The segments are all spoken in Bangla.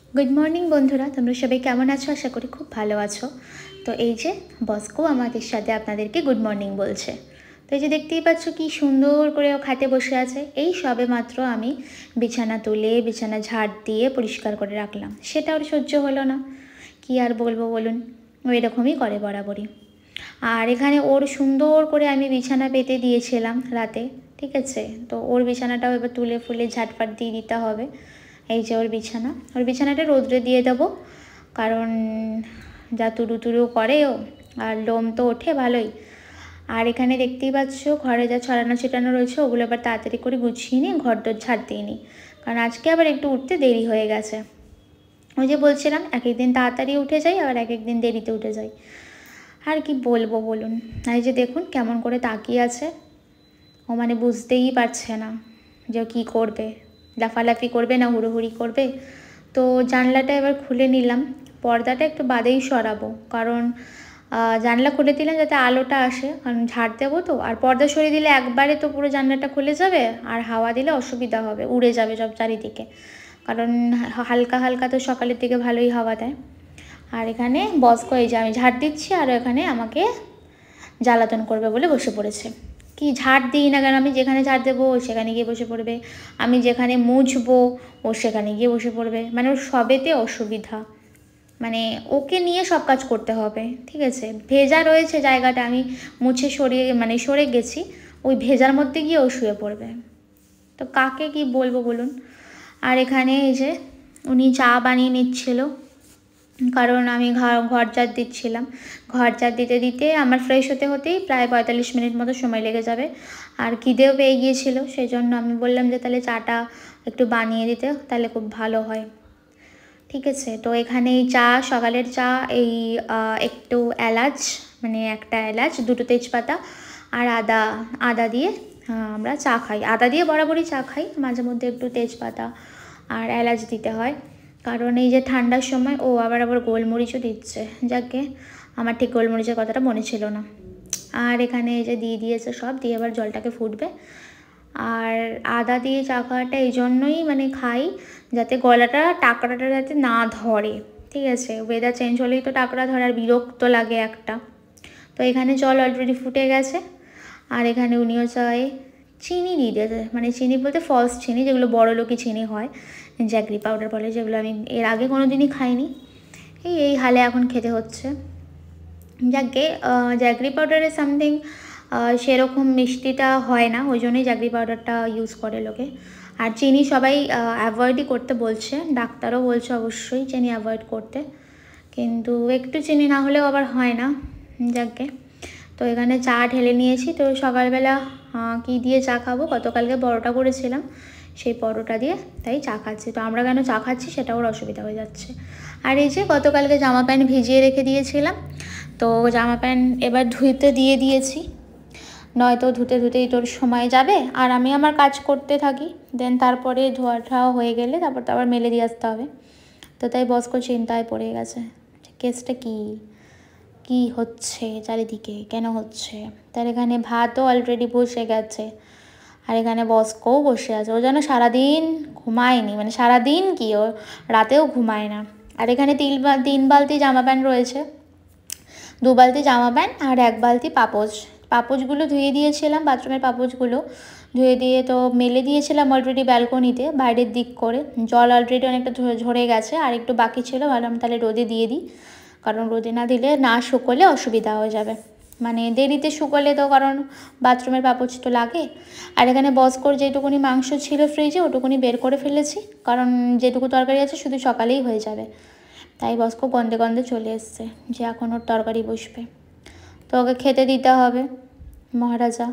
গুড মর্নিং বন্ধুরা, তোমরা সবাই কেমন আছো? আশা করি খুব ভালো আছো। তো এই যে বসকো আমাদের সাথে আপনাদেরকে গুড মর্নিং বলছে। তো এই যে দেখতেই পাচ্ছ কি সুন্দর করে ও খাটে বসে আছে। এই সবে মাত্র আমি বিছানা তুলে বিছানা ঝাড় দিয়ে পরিষ্কার করে রাখলাম, সেটা ওর সহ্য হলো না। কি আর বলবো বলুন, ও এরকমই করে বরাবরই। আর এখানে ওর সুন্দর করে আমি বিছানা পেতে দিয়েছিলাম রাতে, ঠিক আছে? তো ওর বিছানাটাও এবার তুলে ফুলে ঝাটপাট দিয়ে দিতে হবে। এই যে ওর বিছানাটা রোদ্রে দিয়ে দেবো, কারণ যা তুরু তুরু করে ও, আর লোম তো ওঠে ভালোই। আর এখানে দেখতেই পাচ্ছ ঘরে যা ছড়ানো ছিটানো রয়েছে ওগুলো আবার তাড়াতাড়ি করে গুছিয়ে নিয়ে ঘর দর ঝাড় দিয়ে নিই, কারণ আজকে আবার একটু উঠতে দেরি হয়ে গেছে। ওই যে বলছিলাম, এক একদিন তাড়াতাড়ি উঠে যাই, আবার এক একদিন দেরিতে উঠে যাই। আর কি বলবো বলুন। এই যে দেখুন কেমন করে তাকিয়ে আছে, ও মানে বুঝতেই পারছে না যে কী করবে, লাফালাফি করবে না হুড়োহুড়ি করবে। তো জানলাটা এবার খুলে নিলাম, পর্দাটা একটু বাদেই সরাবো, কারণ জানলা খুলে দিলাম যাতে আলোটা আসে, কারণ ঝাড় দেবো তো। আর পর্দা সরিয়ে দিলে একবারে তো পুরো জানলাটা খুলে যাবে, আর হাওয়া দিলে অসুবিধা হবে, উড়ে যাবে সব চারিদিকে, কারণ হালকা হালকা তো সকালের দিকে ভালোই হাওয়া দেয়। আর এখানে বসকো এই যে আমি ঝাড় দিচ্ছি, আর এখানে আমাকে জ্বালাতন করবে বলে বসে পড়েছে। কি ঝাড় দিই না কেন, আমি যেখানে ঝাড় দেবো ও সেখানে গিয়ে বসে পড়বে, আমি যেখানে মুছবো ও সেখানে গিয়ে বসে পড়বে। মানে ওর সবেতে অসুবিধা, মানে ওকে নিয়ে সব কাজ করতে হবে, ঠিক আছে? ভেজা রয়েছে জায়গাটা, আমি মুছে সরিয়ে মানে সরে গেছি, ওই ভেজার মধ্যে গিয়ে ও শুয়ে পড়বে। তো কাকে কি বলবো বলুন। আর এখানে এই যে উনি চা বানিয়ে নিচ্ছিল, কারণ আমি ঘর ঝাড় দিচ্ছিলাম। ঘর ঝাড় দিতে দিতে আমার ফ্রেশ হতে হতেই প্রায় 45 মিনিট মতো সময় লেগে যাবে। আর খিদেও পেয়ে গিয়েছিল, সেই জন্য আমি বললাম যে তাহলে চাটা একটু বানিয়ে দিতে, তাহলে খুব ভালো হয়, ঠিক আছে? তো এখানে এই চা, সকালের চা, এই একটু এলাচ, মানে একটা এলাচ, দুটো তেজপাতা আর আদা, আদা দিয়ে আমরা চা খাই। আদা দিয়ে বরাবরই চা খাই, মাঝে মধ্যে একটু তেজপাতা আর এলাচ দিতে হয়, কারণ এই যে ঠান্ডার সময় ও আবার গোলমরিচও দিচ্ছে। যাকে আমার ঠিক গোলমরিচের কথাটা মনে ছিল না। আর এখানে এই যে দিয়ে দিয়েছে সব, দিয়ে এবার জলটাকে ফুটবে। আর আদা দিয়ে চা খাওয়াটা এই জন্যই মানে খাই, যাতে গলাটা টাকরাটা যাতে না ধরে, ঠিক আছে? ওয়েদার চেঞ্জ হলেই তো টাকরা ধরে, আর বিরক্ত লাগে একটা। তো এখানে জল অলরেডি ফুটে গেছে, আর এখানে উনিও চায়ে চিনি দিয়ে দিয়েছে, মানে চিনি বলতে ফলস চিনি, যেগুলো বড় লোকই চিনি হয়, জ্যাগরি পাউডার বলে, যেগুলো আমি এর আগে কোনো দিনই খাইনি, এই হালে এখন খেতে হচ্ছে। যাকে জ্যাগরি পাউডারে সামথিং সেরকম মিষ্টিটা হয় না, ওই জন্যই জ্যাগরি পাউডারটা ইউজ করে লোকে। আর চিনি সবাই অ্যাভয়েডই করতে বলছে, ডাক্তারও বলছে অবশ্যই চিনি অ্যাভয়েড করতে, কিন্তু একটু চিনি না হলেও আবার হয় না। যাকে তো এখানে চা ঢেলে নিয়েছি। তো সকালবেলা কি দিয়ে চা খাবো, গতকালকে পরোটা করেছিলাম, সেই পরোটা দিয়ে তাই চা খাচ্ছি। তো আমরা কেন চা খাচ্ছি সেটা ওর অসুবিধা হয়ে যাচ্ছে। আর এই যে গতকালকে জামা প্যান্ট ভিজিয়ে রেখে দিয়েছিলাম, তো জামা প্যান্ট এবার ধুইতে দিয়ে দিয়েছি, নয়তো ধুতে ধুতেই তোর সময় যাবে, আর আমি আমার কাজ করতে থাকি, দেন তারপরে ধোয়া ঠোয়া হয়ে গেলে তারপর তো আবার মেলে দিয়ে আসতে হবে। তো তাই বসকো চিন্তায় পড়ে গেছে, কেসটা কি হচ্ছে চারিদিকে, কেন হচ্ছে। তার এখানে ভাতও অলরেডি বসে গেছে, আর এখানে বসকোও বসে আছে। ও যেন সারাদিন ঘুমায়নি, মানে সারাদিন কি, ও রাতেও ঘুমায় না। আর এখানে 3 বালতি জামা প্যান্ট রয়েছে, 2 বালতি জামা প্যান্ট আর 1 বালতি পাপোশগুলো ধুয়ে দিয়েছিলাম, বাথরুমের পাপোশগুলো ধুয়ে দিয়ে তো মেলে দিয়েছিলাম অলরেডি ব্যালকনিতে বাইরের দিক করে। জল অলরেডি অনেকটা ঝরে গেছে, আর একটু বাকি ছিল, ভাবলাম তাহলে রোদে দিয়ে দিই, কারণ রোদে না দিলে না শুকোলে অসুবিধা হয়ে যাবে, মানে দেরিতে শুকোলে তো, কারণ বাথরুমের পাপোশ তো লাগে। আর এখানে বসকোর যেটুকুনি মাংস ছিল ফ্রিজে ওটুকুনি বের করে ফেলেছি, কারণ যেটুকু তরকারি আছে শুধু সকালেই হয়ে যাবে। তাই বসকো গন্ধে গন্ধে চলে এসছে যে এখন ওর তরকারি বসবে, তো ওকে খেতে দিতে হবে মহারাজা,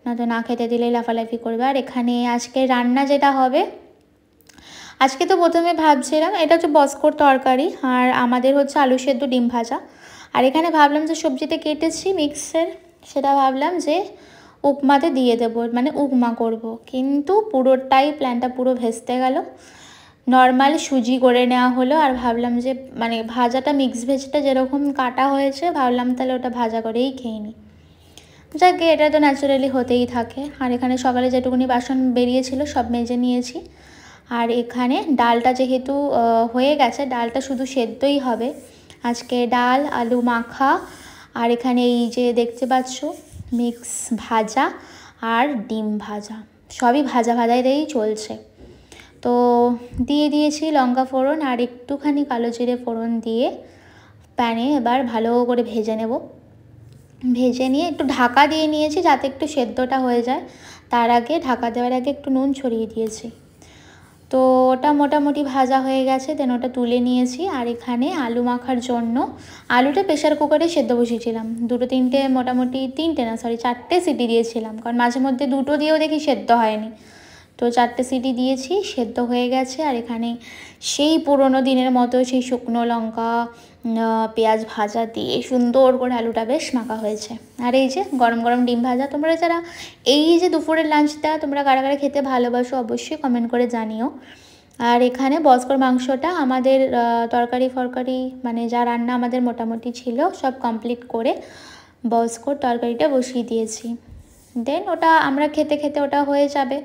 না তো না খেতে দিলেই লাফালাফি করবে। আর এখানে আজকে রান্না যেটা হবে, আজকে তো প্রথমে ভাবছিলাম এটা হচ্ছে বসকোর তরকারি, আর আমাদের হচ্ছে আলু সেদ্ধ ডিম ভাজা। আর এখানে ভাবলাম যে সবজিতে কেটেছি মিক্সের, সেটা ভাবলাম যে উপমাতে দিয়ে দেবো, মানে উপমা করব, কিন্তু পুরোটাই প্ল্যানটা পুরো ভেস্তে গেল। নর্মাল সুজি করে নেওয়া হলো, আর ভাবলাম যে মানে ভাজাটা মিক্স ভেজটা যেরকম কাটা হয়েছে, ভাবলাম তাহলে ওটা ভাজা করেই খেয়ে নিই। যাকে এটা তো ন্যাচারালি হতেই থাকে। আর এখানে সকালে যেটুকুনি বাসন বেরিয়েছিল সব মেজে নিয়েছি, আর এখানে ডালটা যেহেতু হয়ে গেছে, ডালটা শুধু সেদ্ধই হবে আজকে। ডাল, আলু মাখা, আর এখানে এই যে দেখতে পাচ্ছ মিক্স ভাজা আর ডিম ভাজা, সবই ভাজা ভাজাই চলছে। তো দিয়ে দিয়েছি লঙ্কা ফোড়ন আর একটুখানি কালো জিরে ফোড়ন দিয়ে প্যানে এবার ভালো করে ভেজে নেব। ভেজে নিয়ে একটু ঢাকা দিয়ে নিয়েছি যাতে একটু সেদ্ধটা হয়ে যায়। তার আগে ঢাকা দেওয়ার আগে একটু নুন ছড়িয়ে দিয়েছি। তো ওটা মোটামুটি ভাজা হয়ে গেছে, দেন ওটা তুলে নিয়েছি। আর এখানে আলু মাখার জন্য আলুটা প্রেশার কুকারে সেদ্ধ বসিয়েছিলাম। চারটে সিটি দিয়েছিলাম, কারণ মাঝে মধ্যে দুটো দিয়েও দেখি সেদ্ধ হয়নি। তো 4টে সিটি দিয়েছি, সেদ্ধ হয়ে গেছে। আর এখানে সেই পুরোনো দিনের মতো সেই শুকনো লঙ্কা পেঁয়াজ ভাজা দিয়ে সুন্দর করে আলুটা বেশ মাখা হয়েছে। আর এই যে গরম গরম ডিম ভাজা। তোমরা যারা এই যে দুপুরের লাঞ্চটা তোমরা কারা কারা খেতে ভালোবাসো অবশ্যই কমেন্ট করে জানিও। আর এখানে বসকর মাংসটা আমাদের তরকারি ফরকারি মানে যা রান্না আমাদের মোটামুটি ছিল সব কমপ্লিট করে বসকর তরকারিটা বসিয়ে দিয়েছি। দেন ওটা আমরা খেতে খেতে ওটা হয়ে যাবে।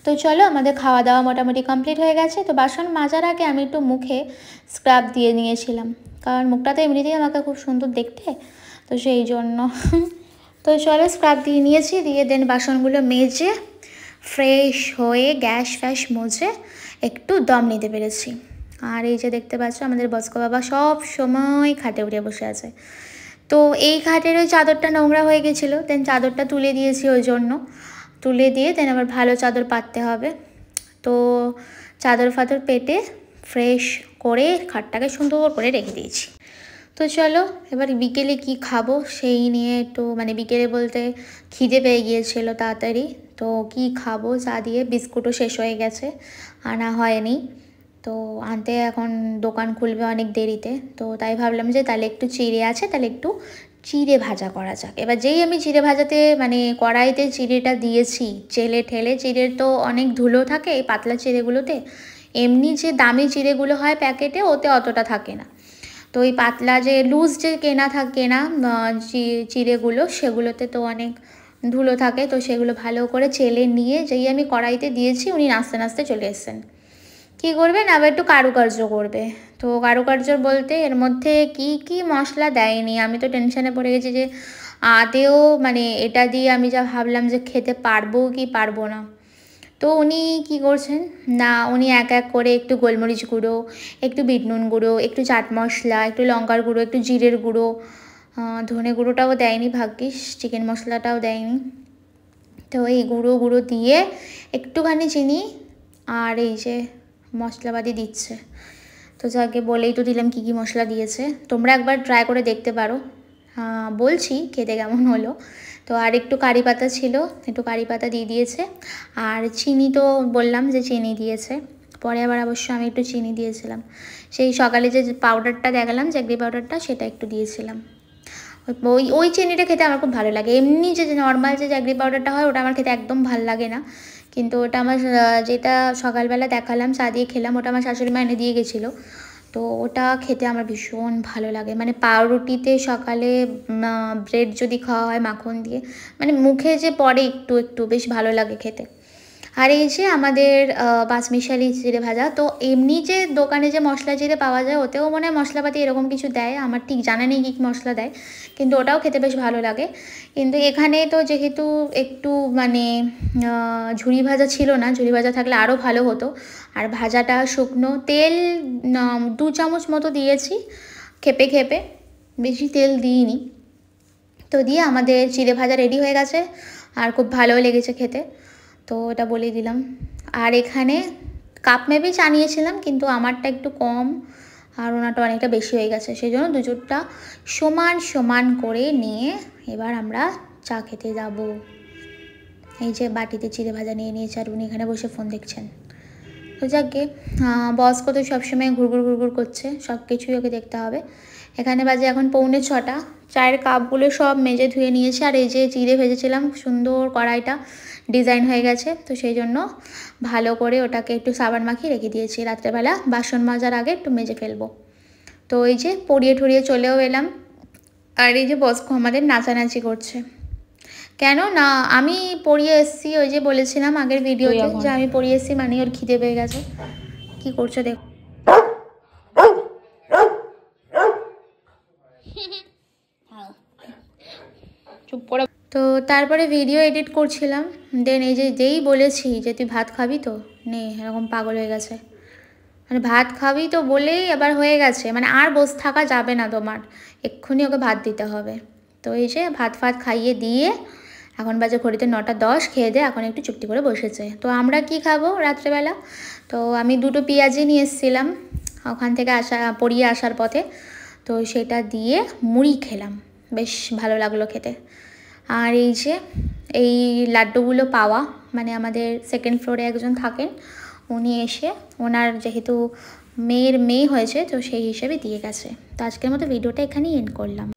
তো চলো, আমাদের খাওয়া দাওয়া মোটামুটি কমপ্লিট হয়ে গেছে। তো বাসন মাজার আগে আমি একটু মুখে স্ক্রাব দিয়ে নিয়েছিলাম, কারণ মুখটা তো এমনিতেই আমাকে খুব সুন্দর দেখতে, তো সেই জন্য। তো চলো, স্ক্রাব দিয়ে নিয়েছি, দিয়ে দেন বাসনগুলো মেজে ফ্রেশ হয়ে গ্যাস ফ্যাস মুছে একটু দম নিতে পেরেছি। আর এই যে দেখতে পাচ্ছ আমাদের বস্কো বাবা সব সময় খাটে উঠে বসে আছে। তো এই খাটের ওই চাদরটা নোংরা হয়ে গেছিলো, দেন চাদরটা তুলে দিয়েছি, ওই জন্য তুলে দিয়ে দেন আবার ভালো চাদর পাততে হবে। তো চাদর ফাদর পেতে ফ্রেশ করে খাটটাকে সুন্দর করে রেখে দিয়েছি। তো চলো, এবার বিকেলে কি খাবো সেই নিয়ে একটু মানে বিকেলে বলতে খিদে পেয়ে গিয়েছিলো তাড়াতাড়ি। তো কি খাবো, চা দিয়ে বিস্কুটও শেষ হয়ে গেছে, আনা হয়নি। তো আনতে এখন দোকান খুলবে অনেক দেরিতে। তো তাই ভাবলাম যে তাহলে একটু চিড়ে আছে, তাহলে একটু চিড়ে ভাজা করা যাক। এবার যেই আমি চিড়ে ভাজাতে মানে কড়াইতে চিড়েটা দিয়েছি, চেলে ঠেলে, চিড়ের তো অনেক ধুলো থাকে এই পাতলা চিড়েগুলোতে। এমনি যে দামি চিড়েগুলো হয় প্যাকেটে ওতে অতটা থাকে না। তো ওই পাতলা যে লুজ যে কেনা চিড়েগুলো সেগুলোতে তো অনেক ধুলো থাকে। তো সেগুলো ভালো করে চেলে নিয়ে যেই আমি কড়াইতে দিয়েছি উনি নাচতে নাচতে চলে এসেছেন। কী করবেন, আবার একটু কারুকার্য করবে। তো কারুকার্য বলতে এর মধ্যে কি কি মশলা দেয়নি, আমি তো টেনশানে পড়ে গেছি যে আদেও মানে এটা দিয়ে আমি যা ভাবলাম যে খেতে পারবো কি পারবো না। তো উনি কি করছেন না, উনি এক এক করে একটু গোলমরিচ গুঁড়ো, একটু বিট নুন গুঁড়ো, একটু চাট মশলা, একটু লঙ্কার গুঁড়ো, একটু জিরের গুঁড়ো, ধনে গুঁড়োটাও দেয়নি ভাগ্যিস, চিকেন মশলাটাও দেয়নি। তো এই গুঁড়ো দিয়ে একটুখানি চিনি আর এই যে মশলাপাতি দিচ্ছে। তো যাকে বলেই তো দিলাম কী কী মশলা দিয়েছে, তোমরা একবার ট্রাই করে দেখতে পারো, বলছি খেতে কেমন হলো। তো আর একটু কারি পাতা ছিল, একটু কারি পাতা দিয়ে দিয়েছে। আর চিনি তো বললাম যে চিনি দিয়েছে, পরে আবার অবশ্য আমি একটু চিনি দিয়েছিলাম। সেই সকালে যে পাউডারটা দেখালাম জ্যাগরি পাউডারটা, সেটা একটু দিয়েছিলাম। ওই চিনিটা খেতে আমার খুব ভালো লাগে। এমনি যে নর্মাল যে জ্যাগরি পাউডারটা হয় ওটা আমার খেতে একদম ভালো লাগে না। কিন্তু ওটা আমার যেটা সকালবেলা দেখালাম চা দিয়ে খেলাম, ওটা আমার শাশুড়ি মা এনে দিয়ে গেছিলো। তো ওটা খেতে আমার ভীষণ ভালো লাগে, মানে পাউরুটিতে সকালে ব্রেড যদি খাওয়া হয় মাখন দিয়ে, মানে মুখে যে পড়ে একটু একটু বেশ ভালো লাগে খেতে। আর এই যে আমাদের পাঁচমিশালি জিরে ভাজা, তো এমনি যে দোকানে যে মশলা জিরে পাওয়া যায় ওতেও মনে হয় মশলাপাতি এরকম কিছু দেয়, আমার ঠিক জানা নেই কী মশলা দেয়, কিন্তু ওটাও খেতে বেশ ভালো লাগে। কিন্তু এখানে তো যেহেতু একটু মানে ঝুরি ভাজা ছিল না, ঝুরি ভাজা থাকলে আরও ভালো হতো। আর ভাজাটা শুকনো, তেল 2 চামচ মতো দিয়েছি খেপে খেপে, বেশি তেল দিইনি। তো দিয়ে আমাদের চিড়ে ভাজা রেডি হয়ে গেছে, আর খুব ভালোও লেগেছে খেতে, তো এটা বলে দিলাম। আর এখানে কাপ মেপে চা নিয়েছিলাম, কিন্তু আমারটা একটু কম আর ওনারটা অনেকটা বেশি হয়ে গেছে, সেই জন্য দুজোরটা সমান সমান করে নিয়ে এবার আমরা চা খেতে যাব। এই যে বাটিতে চিড়ে ভাজা নিয়ে নিয়েছে আর উনি এখানে বসে ফোন দেখছেন। তো যাকে বসকো তো সবসময় ঘুরঘুর করছে, সব কিছুই ওকে দেখতে হবে। এখানে বাজে এখন 6:45, চায়ের কাপগুলো সব মেজে ধুয়ে নিয়েছে। আর এই যে চিড়ে ভেজেছিলাম সুন্দর কড়াইটা ডিজাইন হয়ে গেছে, তো সেই জন্য ভালো করে ওটাকে একটু সাবান মাখিয়ে রেখে দিয়েছি, রাত্রেবেলা বাসন মাজার আগে একটু মেজে ফেলবো। তো এই যে পরিয়ে ঠরিয়ে চলেও এলাম। আর এই যে বসকো আমাদের নাচানাচি করছে, কেন না, আমি পড়িয়ে এসেছি, ওই যে বলেছিলাম আগের ভিডিওতে যে আমি পড়িয়ে এসেছি মানে ওর খিদে পেয়ে গেছে। কি করছো দেখো, চুপ করে। তো তারপরে ভিডিও এডিট করছিলাম, দেন এই যে যেই বলেছি যে তুই ভাত খাবি তো, নে এরকম পাগল হয়ে গেছে। মানে ভাত খাবি তো বলেই আবার হয়ে গেছে, মানে আর বসে থাকা যাবে না তোমার, এক্ষুনি ওকে ভাত দিতে হবে। তো এই যে ভাত ফাত খাইয়ে দিয়ে এখন বাজে ঘড়িতে 9:10, খেয়ে দিয়ে এখন একটু চুপটি করে বসেছে। তো আমরা কি খাবো রাত্রেবেলা, তো আমি 2টো পেঁয়াজি নিয়ে এসেছিলাম ওখান থেকে পড়িয়ে আসার পথে, তো সেটা দিয়ে মুড়ি খেলাম, বেশ ভালো লাগলো খেতে। আর এই যে এই লাড্ডুগুলো পাওয়া, মানে আমাদের সেকেন্ড ফ্লোরে একজন থাকেন, উনি এসে ওনার যেহেতু মেয়ের মেয়ে হয়েছে তো সেই হিসেবে দিয়ে গেছে। তো আজকের মতো ভিডিওটা এখানেই এন্ড করলাম।